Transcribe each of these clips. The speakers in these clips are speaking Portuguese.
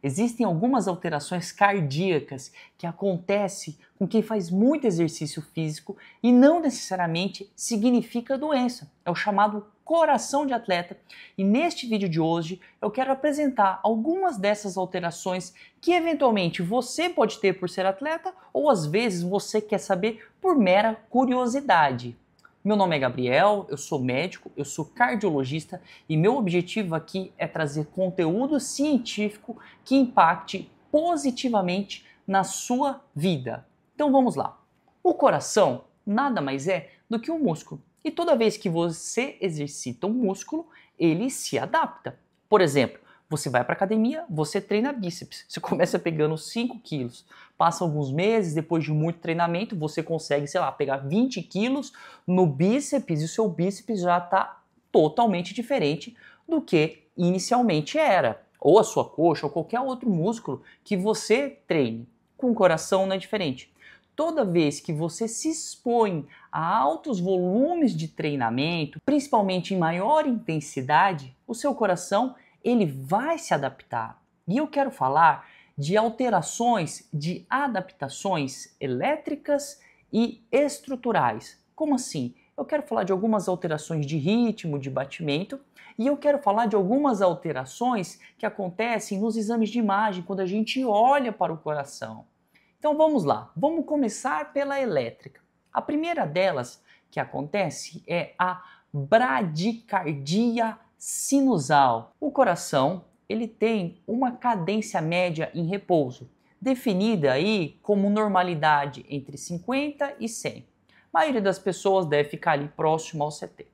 Existem algumas alterações cardíacas que acontecem com quem faz muito exercício físico e não necessariamente significa doença. É o chamado coração de atleta. E neste vídeo de hoje eu quero apresentar algumas dessas alterações que eventualmente você pode ter por ser atleta ou às vezes você quer saber por mera curiosidade. Meu nome é Gabriel, eu sou médico, eu sou cardiologista e meu objetivo aqui é trazer conteúdo científico que impacte positivamente na sua vida. Então vamos lá. O coração nada mais é do que um músculo e toda vez que você exercita um músculo, ele se adapta. Por exemplo, você vai para a academia, você treina bíceps, você começa pegando 5 quilos, passa alguns meses, depois de muito treinamento, você consegue, sei lá, pegar 20 quilos no bíceps e o seu bíceps já está totalmente diferente do que inicialmente era. Ou a sua coxa, ou qualquer outro músculo que você treine. Com o coração não é diferente. Toda vez que você se expõe a altos volumes de treinamento, principalmente em maior intensidade, o seu coração ele vai se adaptar. E eu quero falar de alterações, de adaptações elétricas e estruturais. Como assim? Eu quero falar de algumas alterações de ritmo, de batimento, e eu quero falar de algumas alterações que acontecem nos exames de imagem, quando a gente olha para o coração. Então vamos lá, vamos começar pela elétrica. A primeira delas que acontece é a bradicardia sinusal. O coração ele tem uma cadência média em repouso, definida aí como normalidade entre 50 e 100. A maioria das pessoas deve ficar ali próximo aos 70.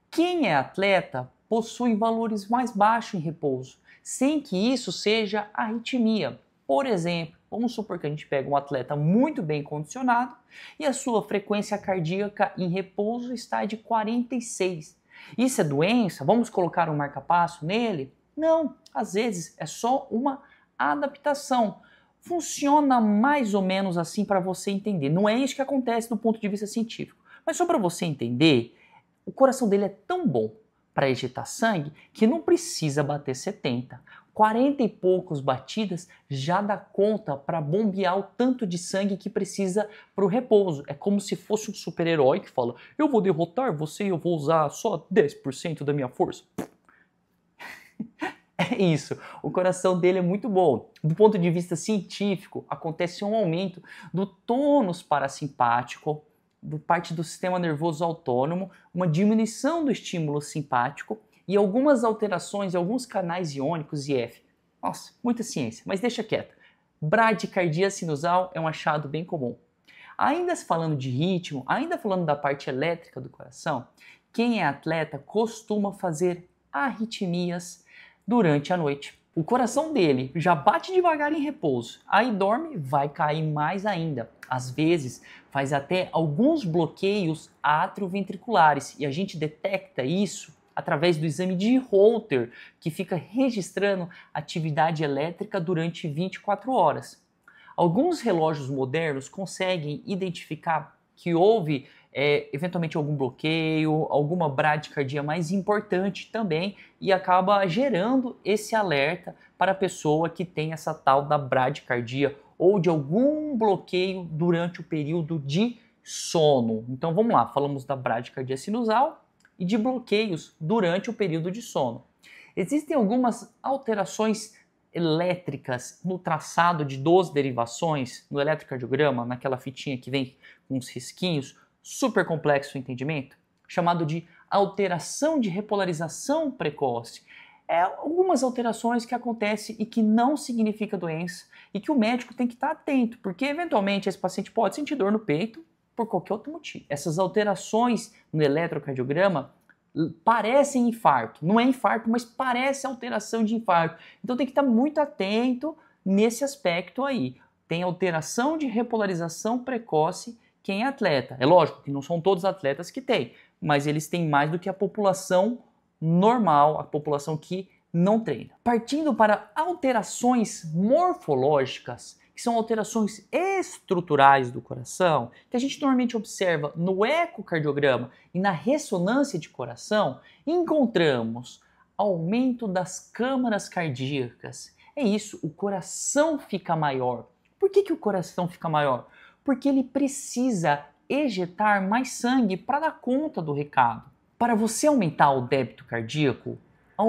Quem é atleta possui valores mais baixos em repouso, sem que isso seja arritmia. Por exemplo, vamos supor que a gente pega um atleta muito bem condicionado e a sua frequência cardíaca em repouso está de 46. Isso é doença? Vamos colocar um marca-passo nele? Não, às vezes é só uma adaptação. Funciona mais ou menos assim para você entender. Não é isso que acontece do ponto de vista científico. Mas só para você entender, o coração dele é tão bom para ejetar sangue que não precisa bater 70. 40 e poucos batidas já dá conta para bombear o tanto de sangue que precisa para o repouso. É como se fosse um super-herói que fala: eu vou derrotar você e eu vou usar só 10% da minha força. É isso, o coração dele é muito bom. Do ponto de vista científico, acontece um aumento do tônus parasimpático, por parte do sistema nervoso autônomo, uma diminuição do estímulo simpático e algumas alterações em alguns canais iônicos IF. Nossa, muita ciência, mas deixa quieto. Bradicardia sinusal é um achado bem comum. Ainda falando de ritmo, ainda falando da parte elétrica do coração, quem é atleta costuma fazer arritmias durante a noite. O coração dele já bate devagar em repouso, aí dorme, vai cair mais ainda. Às vezes faz até alguns bloqueios atrioventriculares e a gente detecta isso através do exame de Holter, que fica registrando atividade elétrica durante 24 horas. Alguns relógios modernos conseguem identificar que houve eventualmente algum bloqueio, alguma bradicardia mais importante também e acaba gerando esse alerta para a pessoa que tem essa tal da bradicardia ou de algum bloqueio durante o período de sono. Então vamos lá, falamos da bradicardia sinusal e de bloqueios durante o período de sono. Existem algumas alterações elétricas no traçado de 12 derivações, no eletrocardiograma, naquela fitinha que vem com os risquinhos, super complexo o entendimento, chamado de alteração de repolarização precoce. É algumas alterações que acontecem e que não significa doença e que o médico tem que estar atento, porque eventualmente esse paciente pode sentir dor no peito por qualquer outro motivo. Essas alterações no eletrocardiograma parecem infarto, não é infarto, mas parece alteração de infarto. Então tem que estar muito atento nesse aspecto aí. Tem alteração de repolarização precoce quem é atleta. É lógico que não são todos atletas que têm, mas eles têm mais do que a população normal, a população que não treina. Partindo para alterações morfológicas, que são alterações estruturais do coração, que a gente normalmente observa no ecocardiograma e na ressonância de coração, encontramos aumento das câmaras cardíacas, É isso, o coração fica maior. Por que o coração fica maior? Porque ele precisa ejetar mais sangue para dar conta do recado. Para você aumentar o débito cardíaco,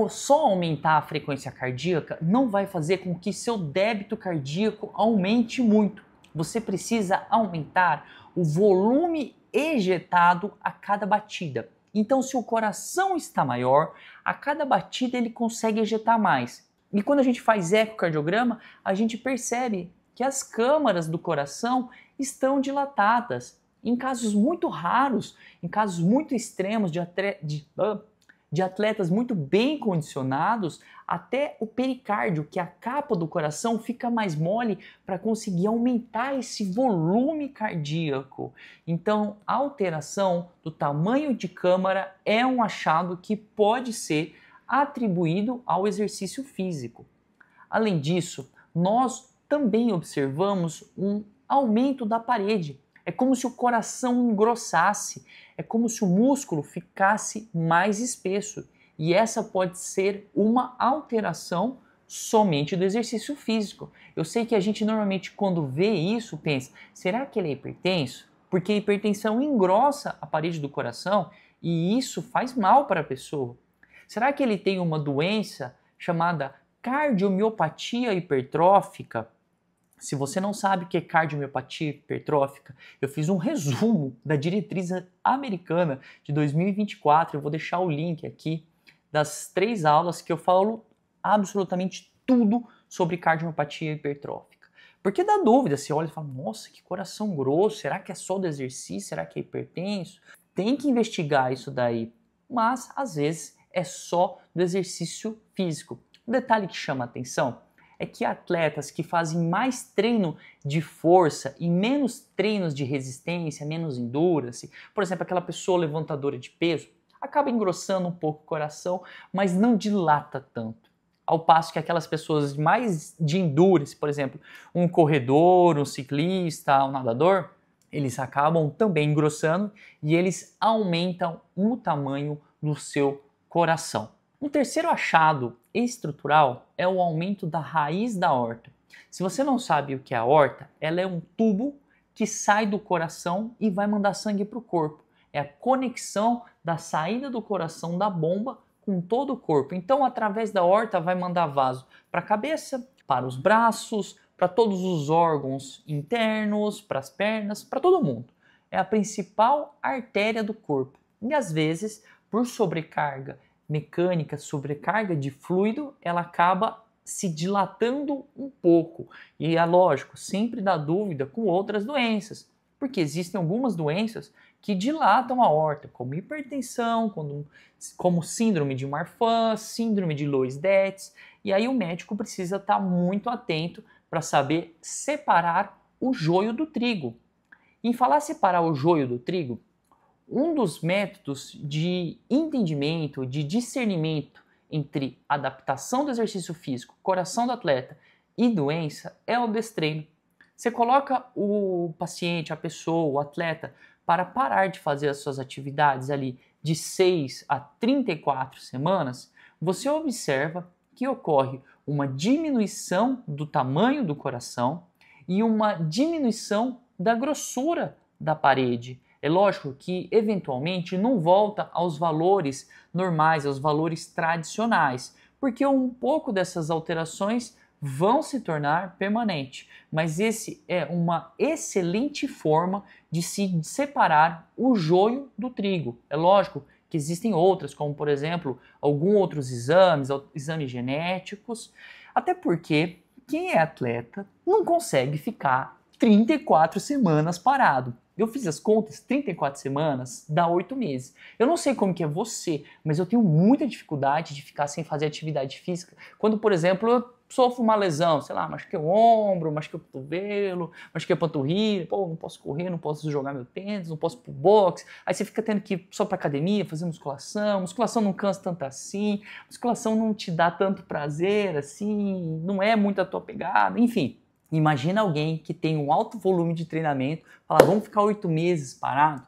só aumentar a frequência cardíaca não vai fazer com que seu débito cardíaco aumente muito. Você precisa aumentar o volume ejetado a cada batida. Então, se o coração está maior, a cada batida ele consegue ejetar mais. E quando a gente faz ecocardiograma, a gente percebe que as câmaras do coração estão dilatadas. Em casos muito raros, em casos muito extremos de atletas muito bem condicionados, até o pericárdio, que é a capa do coração, fica mais mole para conseguir aumentar esse volume cardíaco. Então, a alteração do tamanho de câmara é um achado que pode ser atribuído ao exercício físico. Além disso, nós também observamos um aumento da parede. É como se o coração engrossasse, é como se o músculo ficasse mais espesso. E essa pode ser uma alteração somente do exercício físico. Eu sei que a gente normalmente quando vê isso pensa, será que ele é hipertenso? Porque a hipertensão engrossa a parede do coração e isso faz mal para a pessoa. Será que ele tem uma doença chamada cardiomiopatia hipertrófica? Se você não sabe o que é cardiomiopatia hipertrófica, eu fiz um resumo da diretriz americana de 2024. Eu vou deixar o link aqui das 3 aulas que eu falo absolutamente tudo sobre cardiomiopatia hipertrófica. Porque dá dúvida, você olha e fala, nossa, que coração grosso, será que é só do exercício? Será que é hipertenso? Tem que investigar isso daí, mas às vezes é só do exercício físico. Um detalhe que chama a atenção é que atletas que fazem mais treino de força e menos treinos de resistência, menos endurance, por exemplo, aquela pessoa levantadora de peso, acaba engrossando um pouco o coração, mas não dilata tanto. Ao passo que aquelas pessoas mais de endurance, por exemplo, um corredor, um ciclista, um nadador, eles acabam também engrossando e eles aumentam o tamanho do seu coração. Um terceiro achado estrutural é o aumento da raiz da aorta. Se você não sabe o que é a aorta, ela é um tubo que sai do coração e vai mandar sangue para o corpo. É a conexão da saída do coração da bomba com todo o corpo. Então, através da aorta, vai mandar vaso para a cabeça, para os braços, para todos os órgãos internos, para as pernas, para todo mundo. É a principal artéria do corpo. E às vezes, por sobrecarga mecânica, sobrecarga de fluido, ela acaba se dilatando um pouco. E é lógico, sempre dá dúvida com outras doenças, porque existem algumas doenças que dilatam a aorta, como hipertensão, como síndrome de Marfan, síndrome de Loeys-Dietz, e aí o médico precisa estar muito atento para saber separar o joio do trigo. Em falar separar o joio do trigo, um dos métodos de entendimento, de discernimento entre adaptação do exercício físico, coração do atleta e doença é o destreino. Você coloca o paciente, a pessoa, o atleta, para parar de fazer as suas atividades ali de 6 a 34 semanas, você observa que ocorre uma diminuição do tamanho do coração e uma diminuição da grossura da parede. É lógico que, eventualmente, não volta aos valores normais, aos valores tradicionais, porque um pouco dessas alterações vão se tornar permanentes. Mas esse é uma excelente forma de se separar o joio do trigo. É lógico que existem outras, como, por exemplo, alguns outros exames genéticos, até porque quem é atleta não consegue ficar 34 semanas parado. Eu fiz as contas, 34 semanas dá 8 meses. Eu não sei como que é você, mas eu tenho muita dificuldade de ficar sem fazer atividade física. Quando, por exemplo, eu sofro uma lesão, sei lá, machuquei o ombro, machuquei o cotovelo, machuquei a panturrilha, pô, não posso correr, não posso jogar meu tênis, não posso ir pro boxe. Aí você fica tendo que ir só pra academia, fazer musculação. Musculação não cansa tanto assim, musculação não te dá tanto prazer assim, não é muito a tua pegada, enfim. Imagina alguém que tem um alto volume de treinamento, fala, vamos ficar 8 meses parado?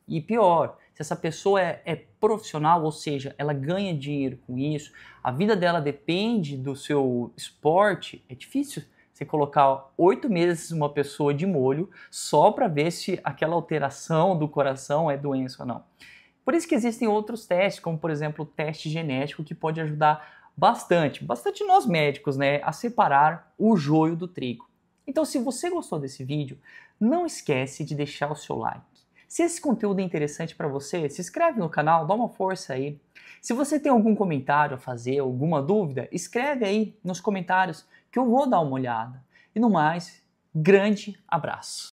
E pior, se essa pessoa é profissional, ou seja, ela ganha dinheiro com isso, a vida dela depende do seu esporte, é difícil você colocar 8 meses uma pessoa de molho só para ver se aquela alteração do coração é doença ou não. Por isso que existem outros testes, como por exemplo o teste genético, que pode ajudar bastante nós médicos, né, a separar o joio do trigo. Então, se você gostou desse vídeo, não esquece de deixar o seu like. Se esse conteúdo é interessante para você, se inscreve no canal, dá uma força aí. Se você tem algum comentário a fazer, alguma dúvida, escreve aí nos comentários que eu vou dar uma olhada. E no mais, grande abraço!